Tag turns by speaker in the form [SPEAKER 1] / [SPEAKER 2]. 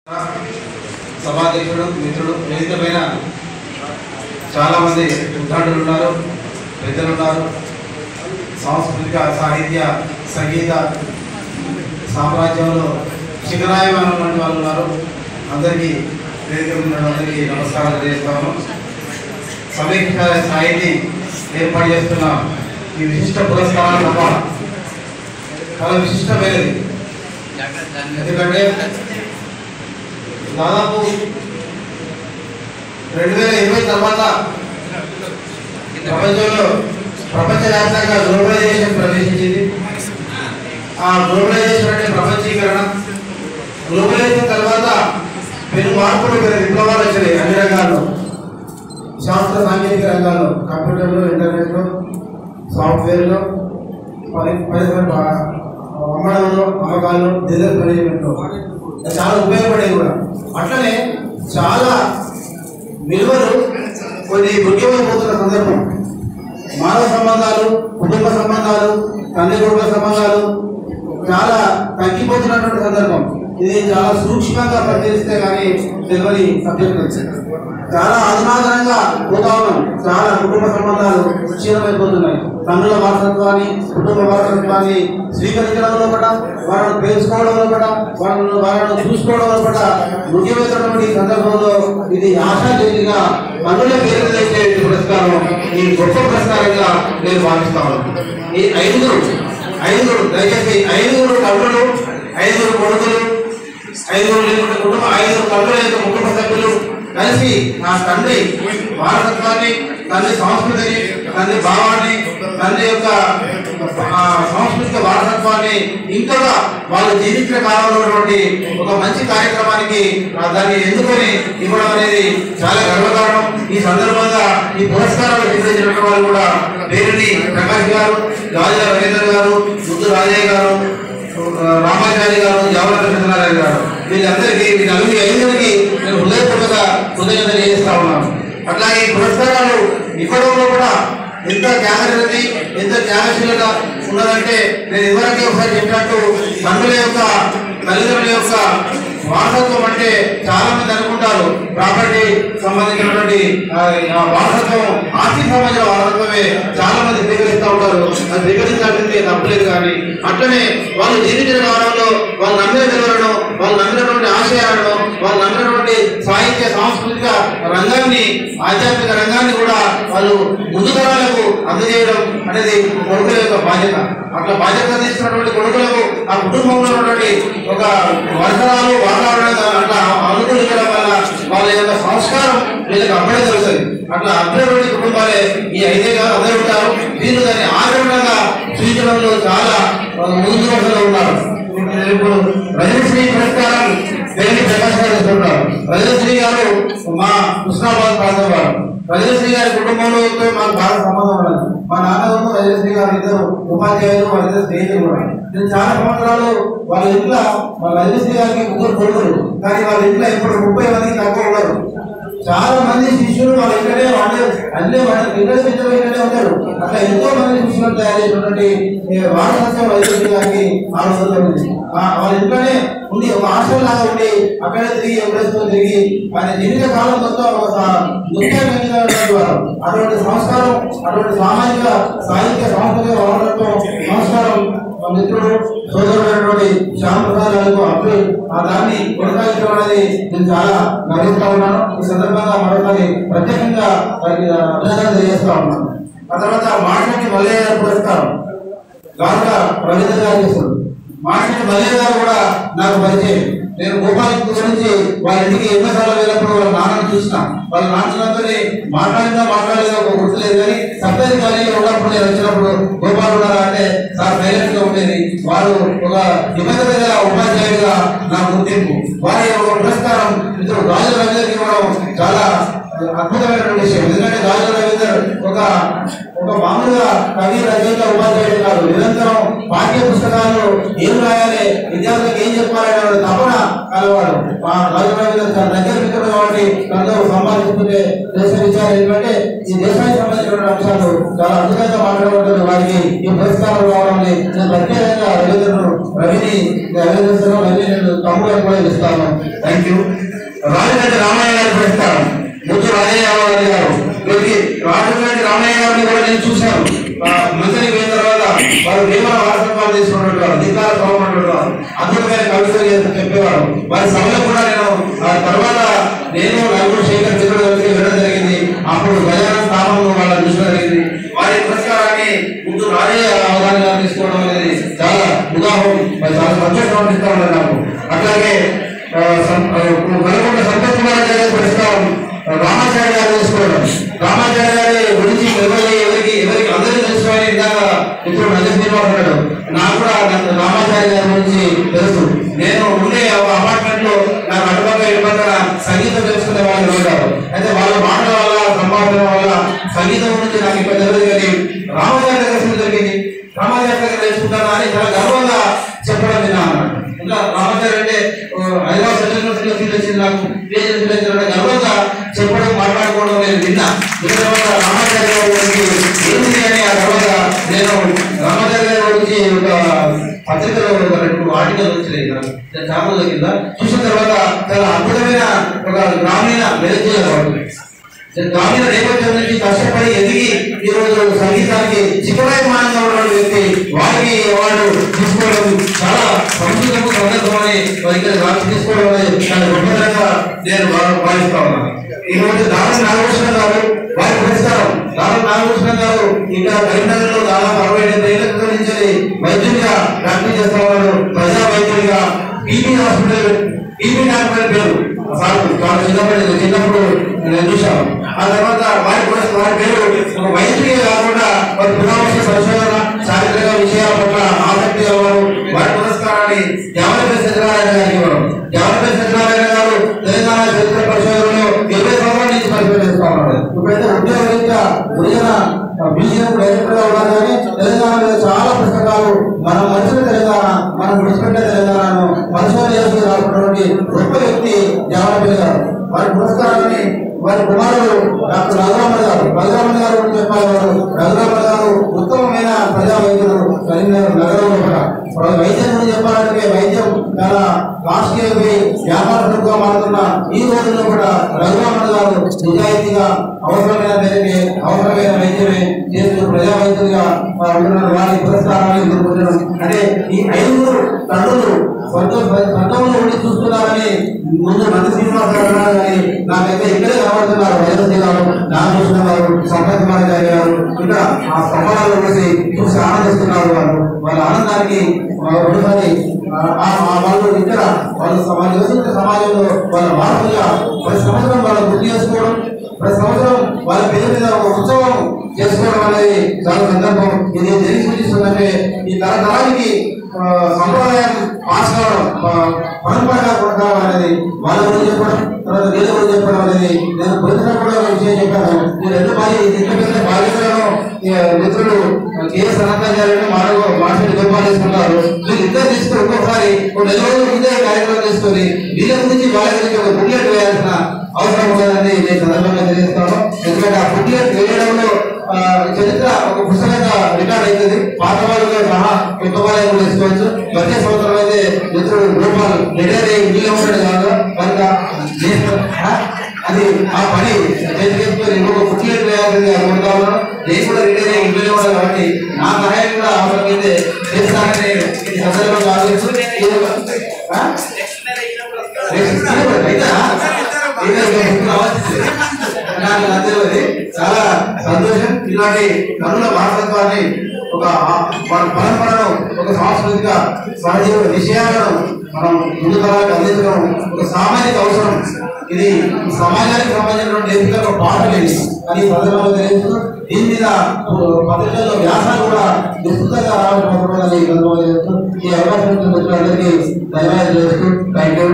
[SPEAKER 1] సభాధ్యక్షుడు మిత్రుడు వేదికపైన చాలా మంది ఉద్ఘాటకులు ఉన్నారు, పెద్దలు ఉన్నారు, సాంస్కృతిక సాహిత్య సంగీత సామ్రాజ్యంలో శిఖరాయమైనటువంటి వాళ్ళు ఉన్నారు. అందరికీ వేదిక అందరికీ నమస్కారాలు తెలియజేస్తాము. సమీక్ష స్థాయిని ఏర్పాటు చేస్తున్న ఈ విశిష్ట పురస్కారాలు తప్ప చాలా విశిష్టమైనది. ఎందుకంటే దాదాపు 2020 తర్వాత ప్రపంచంలో ప్రపంచవ్యాప్తంగా గ్లోబలైజేషన్ ప్రవేశించింది. ఆ గ్లోబలైజేషన్ అంటే ప్రపంచీకరణ. గ్లోబలైజేషన్ తర్వాత పెను మార్పులు, పెను విప్లవాలు వచ్చినాయి అన్ని రంగాల్లో. శాస్త్ర సాంకేతిక రంగాల్లో, కంప్యూటర్లో, ఇంటర్నెట్లో, సాఫ్ట్వేర్లో, అమ్మడంలో, అమ్మకాల్లో, బిజినెస్ మేనేజ్మెంట్లో చాలా ఉపయోగపడేవి కూడా. అట్లనే చాలా విలువలు కొన్ని ముఖ్యమైపోతున్న సందర్భం. మానవ సంబంధాలు, కుటుంబ సంబంధాలు, తండ్రి కుటుంబ సంబంధాలు చాలా తగ్గిపోతున్నటువంటి సందర్భం. ఇది చాలా సూక్ష్మంగా పరిశీలిస్తే కానీ తెలియని సబ్జెక్ట్. చాలా అధునాతనంగా పోతా ఉన్నాం. చాలా కుటుంబ సంబంధాలు క్షీణమైపోతున్నాయి. తండ్రుల వారసత్వాన్ని, కుటుంబ వారసత్వాన్ని స్వీకరించడంలో కూడా, వాళ్ళను పేర్చుకోవడంలో కూడా, వాళ్ళను చూసుకోవడంలో కూడా ముఖ్యమైనటువంటి సందర్భంలో ఇది ఆశాజనకంగా పనుల పేరు తెచ్చే పురస్కారం, ఈ గొప్ప పురస్కారంగా నేను భావిస్తాను. ఈ ఐదుగురు దయచేసి 5 తల్లులు, 5 కొడుకులు, 5 లేకుంటే కుటుంబ 5 తల్లుల యొక్క కుటుంబ సభ్యులు కలిసి నా తండ్రి వారసత్వాన్ని, తండ్రి సంస్కృతిని, తండ్రి భావాన్ని, తండ్రి యొక్క సాంస్కృతిక వారసత్వాన్ని ఇంతగా వాళ్ళు జీవించిన కాలంలో ఉన్నటువంటి ఒక మంచి కార్యక్రమానికి దాన్ని ఎన్నుకొని ఇవ్వడం అనేది చాలా గర్వకారణం. ఈ సందర్భంగా ఈ పురస్కారాలు స్వీకరించిన వాళ్ళు కూడా పేరుని ప్రకాష్ గారు, గాజుల రవీంద్ర గారు, ముద్దు రాజయ్య గారు, రామాచారి గారు, జవహర్ కృష్ణనారాయణ గారు, వీళ్ళందరికీ, వీళ్ళ 5 నేను హృదయపూర్వక కృతజ్ఞత చేస్తా ఉన్నాను. అట్లాగే ఈ పురస్కారాలు ఇవ్వడంలో కూడా ఎంత త్యాగశీలత, ఎంత త్యాగశీలత ఉన్నదంటే, నేను ఇదివరకే ఒకసారి చెప్పినట్టు తండ్రుల యొక్క, తల్లిదండ్రుల యొక్క వారసత్వం అంటే చాలా మంది అనుకుంటారు ప్రాపర్టీ సంబంధించినటువంటి వారసత్వం, ఆస్తికి సంబంధించిన వారసత్వమే చాలా మంది స్వీకరిస్తూ ఉంటారు. అది స్వీకరించాల్సిందే తప్పలేదు. కానీ అట్లనే వాళ్ళు జీవించిన కాలంలో వాళ్ళు నమ్మిన విలువలను, వాళ్ళు నమ్మినటువంటి ఆశయాలను, వాళ్ళు నమ్మినటువంటి సాహిత్య సాంస్కృతిక రంగాన్ని, ఆధ్యాత్మిక రంగాన్ని కూడా వాళ్ళు ముందు తరాలకు అందజేయడం అనేది కొడుకుల యొక్క బాధ్యత. అట్లా బాధ్యత అందిస్తున్నటువంటి కొడుకులకు ఆ కుటుంబంలో ఉన్నటువంటి ఒక వరసరాలు, వాతావరణం అట్లా అనుకూలించడం వల్ల వాళ్ళ యొక్క సంస్కారం వీళ్ళకి అప్పుడే తెలుస్తుంది. అట్లా అప్పుడేటువంటి కుటుంబాలే ఈ 5 అందరూ ఉంటారు. వీళ్ళు దాన్ని ఆచరణగా చూపించడంలో చాలా ముందు వరుసలో ఉన్నారు. ఇప్పుడు రజనీశ్రీ పురస్కారం పేరు ప్రకాష్ గారు ఇస్తున్నారు. రజనీశ్రీ గారు మా కృష్ణాబాద్ ప్రాంతం వారు. రజనీశ్రీ గారి కుటుంబంలో మాకు బాగా సంబంధం ఉన్నది. మా నాన్నగారు రజనీశ్రీ గారు 2 ఉపాధ్యాయులు, వాళ్ళ స్నేహితులు కూడా. నేను చాలా సంవత్సరాలు వాళ్ళ ఇంట్లో, వాళ్ళ రజనీశ్రీ గారికి 3 కొడుకులు, కానీ వాళ్ళ ఇంట్లో ఇప్పుడు 30 మందికి తక్కువ ఉన్నారు. చాలా మంది శిష్యులు వాళ్ళ ఇంటనే అన్నీ ఇంటనే ఉంటారు. అట్లా ఎంతో మంది శిష్యులను తయారు చేసినటువంటి వారసత్వం రజనీశ్రీ గారికి ఆలోచన ఉంది. వాళ్ళ ఇంట్లోనే ఉండి ఒక హాస్టల్ లాగా ఉండి అక్కడే తిరిగి ఎవరేస్తూ తిరిగి ఆయన జీవిత కాలం మొత్తం ఒక నృత్యాన్ని వారు. అటువంటి సంస్కారం, అటువంటి సామాజిక సాహిత్య సాంస్కృతిక వారసత్వం సంస్కారం మా మిత్రుడు సోదరుడైనటువంటి శ్యామ్ ప్రసాద్ గారికి అప్పుడు దాన్ని కొనసాగించడం అనేది నేను చాలా గర్విస్తూ ఉన్నాను. ఈ సందర్భంగా మరొకరి ప్రత్యేకంగా వారికి అభినందన తెలియజేస్తా ఉన్నాను. ఆ తర్వాత మాట్లాడి మల్లయ్య గారి పురస్కారం గాక రవీంద్ర గారు చేస్తారు. మాట్లాడి మల్లయ్య గారు కూడా నాకు పరిచయం. నేను గోపాలకి గురించి వాళ్ళ ఇంటికి ఎన్నోసార్లు వెళ్ళినప్పుడు వాళ్ళ నాన్నని చూసిన, వాళ్ళ నాన్నతోనే మాట్లాడేదా ఒక గుర్తులేదు. కానీ సప్తరి కాలేజీలో ఉన్నప్పుడు నేను వచ్చినప్పుడు గోపాల్ ఉన్నారా అంటే చాలా సైలెంట్ గా ఉండేది. వారు ఒక నిబంధన ఉపాధ్యాయుడిగా నా గుర్తింపు. వారి ఒక పురస్కారం ఇద్దరు రాజుల అందరికీ ఇవ్వడం చాలా అద్భుతమైనటువంటి విషయం. ఎందుకంటే రాజు రవీందర్ ఒక మామూలుగా కవి రచయిత ఉపాధ్యాయుడు కాదు. నిరంతరం పాఠ్య పుస్తకాలు ఏం రాయాలి, విద్యార్థులకు ఏం చెప్పాలనే తపన కలవాడు. రాజు రవీందర్ చాలా దగ్గర మిత్రుడు కాబట్టి తనతో సంపాదించుకుంటే దేశ విచారం ఏంటంటే ఈ దేశానికి సంబంధించిన అంశాలు చాలా అద్భుతంగా మాట్లాడుకుంటారు. వారికి ఈ పురస్కారం రావడం నేను ప్రత్యేకంగా రవిని నేను తమ్ముడు కూడా ఇస్తాను. Thank you. రాజమండ్రి రామయ్య గారి పురస్కారం ముద్దు రాజయ్య గారు. రాజమండ్రి రామయ్య గారిని కూడా నేను చూశాను. మంత్రికి పోయిన తర్వాత వారు వేమన వారసత్వాలు తీసుకున్నట్టు వారు, దిగాల బాగున్నట్టు వారు, అద్భుతమైన కవితలు చెప్పేవారు. వారి సభలో కూడా తర్వాత నేను నలుగురు శేఖర్ మిత్రుడు కలిసి వెళ్ళడం జరిగింది. అప్పుడు గజాన స్థానంలో వాళ్ళని చూసడం జరిగింది. వారి పురస్కారాన్ని ముందు రాజయ్య అవగాహన గారు తీసుకోవడం అనేది చాలా ఉదాహరణ, చాలా సంతోషం అనిపిస్తా ఉన్నారు నాకు. అట్లాగే నల్గొండ సంతోష్ కుమార్ గారి పురస్కారం రామాచార్య గారు తీసుకోవడం. రామాచార్య గారి గురించి ఎవరికి అందరికీ తెలుసుకోవాలి. ఇందాక ఇప్పుడు నజీమాడు నాకు కూడా రామాచార్య గారి గురించి తెలుసు. నేను ఉండే అపార్ట్మెంట్ లో నాకు అటుపక్క ఇటుపక్క సంగీతం తెలుసుకునే వాళ్ళు ఉంటారు. అయితే వాళ్ళ మాటల వల్ల సంభాషణ వల్ల సంగీతం గురించి నాకు ఇప్పుడు తెలియదు. కానీ రామాచార్య దగ్గర జరిగింది, రామాచార్య దగ్గర తెలుసుకుంటాను అని చాలా గర్వంగా చెప్పడం విన్నాను. ఇంకా రామాచార్య అంటే హైదరాబాద్ సెంట్రల్ యూనివర్సిటీలో సీట్ వచ్చింది, నాకు పిహెచ్డీ సీట్ వచ్చింది గర్వంగా చెప్పడం మాట్లాడుకోవడం నేను విన్నా. దీని తర్వాత రామాచార్య గారి గురించి ఏమిటి అని ఆ తర్వాత నేను రామాచార్య గారి గురించి ఒక పత్రికలో ఒక 2 ఆర్టికల్ వచ్చినాయి ఛానల్ కింద చూసిన తర్వాత చాలా అద్భుతమైన ఒక గ్రామీణ గ్రామీణ నేపథ్యం నుంచి కష్టపడి ఎదిగి ఈరోజు సంగీతానికి చిక్కమానంగా ఉన్న వ్యక్తి, వారికి అవార్డు తీసుకోవడం చాలా సంస్కృతము సందర్భమని వారికి తీసుకోవడం అనేది చాలా గొప్పగా నేను భావిస్తా ఉన్నాను. ఈరోజు దానం నాగభూషణ గారు వారి పురస్కారం. దానం నాగభూషణ గారు ఇంకా కరీంనగర్ లో దాదాపు 65 ఏళ్ల క్రితం నుంచి వైద్యుడిగా ప్రాక్టీస్ చేస్తా ఉన్నారు. ప్రజా వైద్యుడిగా టీబీ హాస్పిటల్ పేరు చిన్నప్పుడు నేను చూశాను. ఆ తర్వాత వారి పేరు ఒక వైద్యుడిగా కాకుండా వారి పురావస్తు పరిశోధన చారిత్రక విషయాల పట్ల ఆసక్తి గలవారు. వారి పురస్కారాన్ని జావలపల్లి సత్యనారాయణ గారికి ఇవ్వడం. జావలపల్లి సత్యనారాయణ గారు తెలంగాణ చరిత్ర పరిశోధనలో 20 సంవత్సరాల నుంచి పరిశోధన చేస్తా ఉన్నారు. ఇప్పుడైతే ఉద్యోగరీత్యా గిరిజన మ్యూజియం డైరెక్టర్ గా ఉన్నారు. కానీ తెలంగాణ మీద చాలా పుస్తకాలు మనం మనుషుల తెలంగాణ, మనం విడిచిపెట్టే తెలంగాణను పరిశోధన చేసి రాసినటువంటి గొప్ప వ్యక్తి జావలపల్లి గారు. వారి పురస్కారాన్ని వారి కుమారుడు డాక్టర్ రఘురామన్ గారు గురించి చెప్పారు. రఘురామన్ గారు ఉత్తమమైన ప్రజా వైద్యులు కరీంనగర్ నగరంలో కూడా. వైద్యం గురించి చెప్పాలంటే వైద్యం చాలా కాస్ట్లీ వ్యాపారంగా మారుతున్న ఈ రోజుల్లో కూడా రఘురామన్ గారు నిజాయితీగా అవసరమైన ధరకే అవసరమైన వైద్యమే చేస్తూ ప్రజా వైద్యులుగా ఉంటున్నారు. వారి పురస్కారాలు ఎదుర్కొంటున్నారు. అంటే ఈ 5 తండ్రులు స్వర్గంలో ఉండి చూస్తున్నారని ముందు నంది శ్రీనివాస గారు కానీ నాకైతే ఇక్కడే కనబడుతున్నారు. వైద్య గారు, నాగభూషణ గారు, సంపత్ కుమార్ గారు ఇంకా ఆ స్తంభాలలో చూసి ఆనందిస్తున్నారు. వాళ్ళ ఆనందానికి ఒకసారి వాళ్ళు ఇక్కడ వాళ్ళు నివసించే సమాజంలో వాళ్ళ మార్పుగా ప్రతి సంవత్సరం వాళ్ళు గుర్తు చేసుకోవడం, ప్రతి సంవత్సరం వాళ్ళ పేరు మీద ఒక ఉత్సవం చేసుకోవడం అనేది చాలా సందర్భం. ఇది జరిగి సూచిస్తుందంటే ఈ తరతరానికి సంప్రదాయం పాస్ కావడం, పరంపరగా కొనసాగడం అనేది వాళ్ళ గురించి చెప్పడం, తర్వాత వీళ్ళ గురించి చెప్పడం అనేది నేను పొందినప్పుడు ఒక విషయం చెప్పాను. ఈ 2 బాధ్యతలను మిత్రులు కేఎస్ అనంతాచార్యులు మాట్లాడి గొప్పేసుకుంటారు. వీళ్ళు ఇద్దరు తీసుకుని ఒక్కొక్కసారి 1 నెల రోజుల ముందే కార్యక్రమం తీసుకొని వీళ్ళ గురించి వాళ్ళ గురించి ఒక బుక్లెట్ వేయాల్సిన అవసరం ఉందని నేను సందర్భంగా తెలియజేస్తాను. ఎందుకంటే ఆ బుక్లెట్ వేయడంలో చరిత్ర ఒక పుస్తకంగా రికార్డ్ అవుతుంది. పాత వాళ్ళతో సహా కొత్త వాళ్ళు తీసుకోవచ్చు. వచ్చే సంవత్సరం అయితే మిత్రుడు గోపాల్ రిటైర్ అయ్యి ఇంట్లో ఉంటాడు కాదు కనుక అది ఆ పని చేసుకొని ఇంకొక బుక్లెట్ వేయాల్సింది అనుకుంటా ఉన్నాను. నేను కూడా రిటైర్ అయ్యి ఇంట్లో ఉన్నాను కాబట్టి నా సహాయం కూడా అవసరమైతే చేస్తానని ఈ సందర్భంగా ఆలోచిస్తూ చాలా సంతోషం. ఇలాంటి కనుల వారసత్వాన్ని ఒక పరంపరను ఒక సాంస్కృతిక సహజీవ విషయాలను మనం ముందు తరాలకు అందించడం ఒక సామాజిక అవసరం. ఇది సమాజానికి సంబంధించినటువంటి ఎంపిక ఒక పాట లేదు అని ప్రజలకు తెలియదు. దీని మీద పత్రికల్లో వ్యాసాలు కూడా విస్తృతంగా రావడం ఈ అవకాశం అందరికీ ధన్యవాదాలు చేస్తూ థ్యాంక్ యూ.